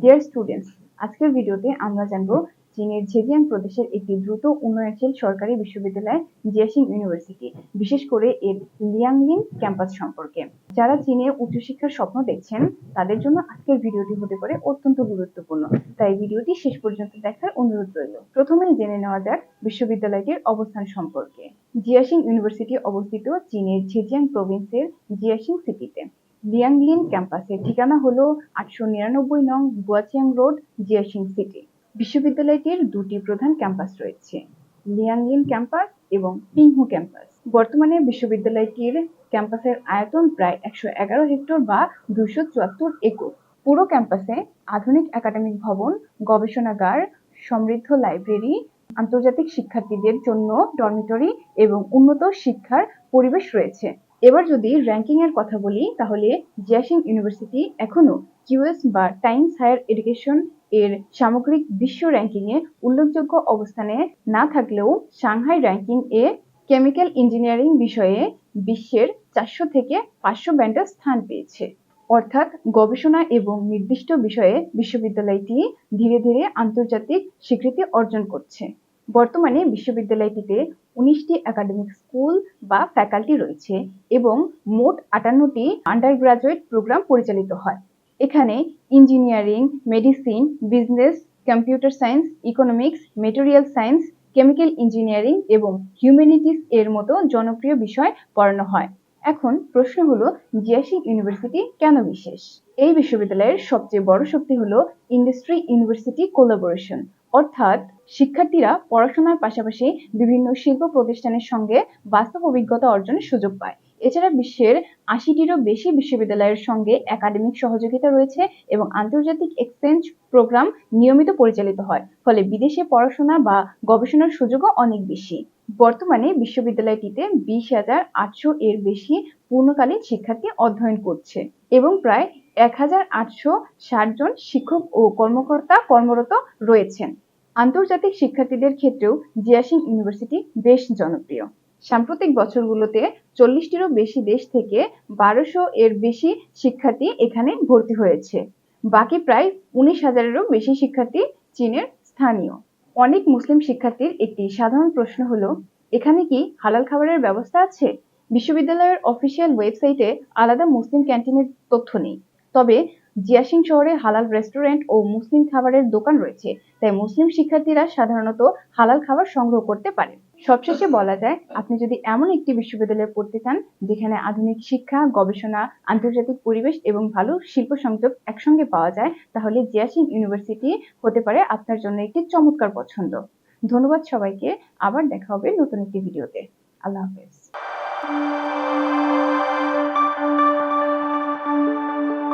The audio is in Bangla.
ডিয়ার স্টুডেন্টস, আজকের ভিডিওতে আমরা জানব চীনের জেজিয়াং প্রদেশের একটি দ্রুত উন্নয়নশীল সরকারি বিশ্ববিদ্যালয় জিয়াশিং ইউনিভার্সিটি, বিশেষ করে এর লিয়াংলিন ক্যাম্পাস সম্পর্কে। যারা চীনে উচ্চশিক্ষার স্বপ্ন দেখছেন তাদের জন্য আজকের ভিডিওটি হতে পারে অত্যন্ত গুরুত্বপূর্ণ, তাই ভিডিওটি শেষ পর্যন্ত দেখার অনুরোধ রইল। প্রথমেই জেনে নেওয়া যাক বিশ্ববিদ্যালয়টির অবস্থান সম্পর্কে। জিয়াশিং ইউনিভার্সিটি অবস্থিত চীনের জেজিয়াং প্রভিন্সের জিয়াশিং সিটিতে। লিয়াংলিন ক্যাম্পাসের ঠিকানা হলো 899 নং গুয়াচিয়াং রোড, জিয়াশিং সিটি। বিশ্ববিদ্যালয়টির দুটি প্রধান ক্যাম্পাস রয়েছে, লিয়াংলিন ক্যাম্পাস এবং পিংহু ক্যাম্পাস। বর্তমানে বিশ্ববিদ্যালয়টির ক্যাম্পাসের আয়তন প্রায় 111 হেক্টর বা 274 একর। পুরো ক্যাম্পাসে আধুনিক একাডেমিক ভবন, গবেষণাগার, সমৃদ্ধ লাইব্রেরি, আন্তর্জাতিক শিক্ষার্থীদের জন্য ডরমিটরি এবং উন্নত শিক্ষার পরিবেশ রয়েছে। এবার যদি র্যাঙ্কিং এর কথা বলি, তাহলে জিয়াশিং ইউনিভার্সিটি এখনো কিউএস বা টাইমস হায়ার এডুকেশন এর সামগ্রিক বিশ্ব র্যাঙ্কিং এ উল্লেখযোগ্য অবস্থানে না থাকলেও Shanghai ranking a chemical engineering বিষয়ে বিশ্বের 400 থেকে 500 ব্যান্ডে স্থান পেয়েছে। অর্থাৎ গবেষণা এবং নির্দিষ্ট বিষয়ে বিশ্ববিদ্যালয়টি ধীরে ধীরে আন্তর্জাতিক স্বীকৃতি অর্জন করছে। বর্তমানে বিশ্ববিদ্যালয়টিতে 19টি একাডেমিক স্কুল বা ফ্যাকাল্টি রয়েছে এবং মোট 58টি আন্ডার গ্রাজুয়েট প্রোগ্রাম পরিচালিত হয়। এখানে engineering, medicine, business, computer science, economics, material science, chemical engineering এবং হিউম্যানিটিস এর মতো জনপ্রিয় বিষয় পড়ানো হয়। এখন প্রশ্ন হলো, জিয়াশিং ইউনিভার্সিটি কেন বিশেষ? এই বিশ্ববিদ্যালয়ের সবচেয়ে বড় শক্তি হলো ইন্ডাস্ট্রি ইউনিভার্সিটি কোলাবোরেশন, অর্থাৎ শিক্ষার্থীরা পড়াশোনার পাশাপাশি বিভিন্ন শিল্প প্রতিষ্ঠানের সঙ্গে বাস্তব অভিজ্ঞতা অর্জনের সুযোগ পায়। এছাড়া বিশ্বের 80টিরও বেশি বিশ্ববিদ্যালয়ের সঙ্গে একাডেমিক সহযোগিতা রয়েছে এবং আন্তর্জাতিক এক্সচেঞ্জ প্রোগ্রাম নিয়মিত পরিচালিত হয়, ফলে বিদেশে পড়াশোনা বা গবেষণার সুযোগও অনেক বেশি। বর্তমানে বিশ্ববিদ্যালয়টিতে 20,800 এর বেশি পূর্ণকালীন শিক্ষার্থী অধ্যয়ন করছে এবং প্রায় 1,860 জন শিক্ষক ও কর্মকর্তা কর্মরত রয়েছেন। আন্তর্জাতিক শিক্ষার্থীদের ক্ষেত্রেও জিয়াশিং ইউনিভার্সিটি বেশ জনপ্রিয়। সাম্প্রতিক বছরগুলোতে 40টিরও বেশি দেশ থেকে 1200 এর বেশি শিক্ষার্থী এখানে ভর্তি হয়েছে। বাকি প্রায় 19,000-এরও বেশি শিক্ষার্থী চীনের স্থানীয়। অনেক মুসলিম শিক্ষার্থীর একটি সাধারণ প্রশ্ন হলো, এখানে কি হালাল খাবারের ব্যবস্থা আছে? বিশ্ববিদ্যালয়ের অফিসিয়াল ওয়েবসাইটে আলাদা মুসলিম ক্যান্টিনের তথ্য নেই, তবে জিয়াশিং শহরে হালাল রেস্টুরেন্ট ও মুসলিম খাবারের দোকান রয়েছে, তাই মুসলিম শিক্ষার্থীরা সাধারণত হালাল খাবার সংগ্রহ করতে পারে। সবশেষে বলা যায়, আপনি যদি এমন একটি বিশ্ববিদ্যালয়ে পড়তে চান যেখানে আধুনিক শিক্ষা, গবেষণা, আন্তর্জাতিক পরিবেশ এবং ভালো শিল্প সংযোগ একসঙ্গে পাওয়া যায়, তাহলে জিয়াশিং ইউনিভার্সিটি হতে পারে আপনার জন্য একটি চমৎকার পছন্দ। ধন্যবাদ সবাইকে। আবার দেখা হবে নতুন একটি ভিডিওতে। আল্লাহ হাফেজ।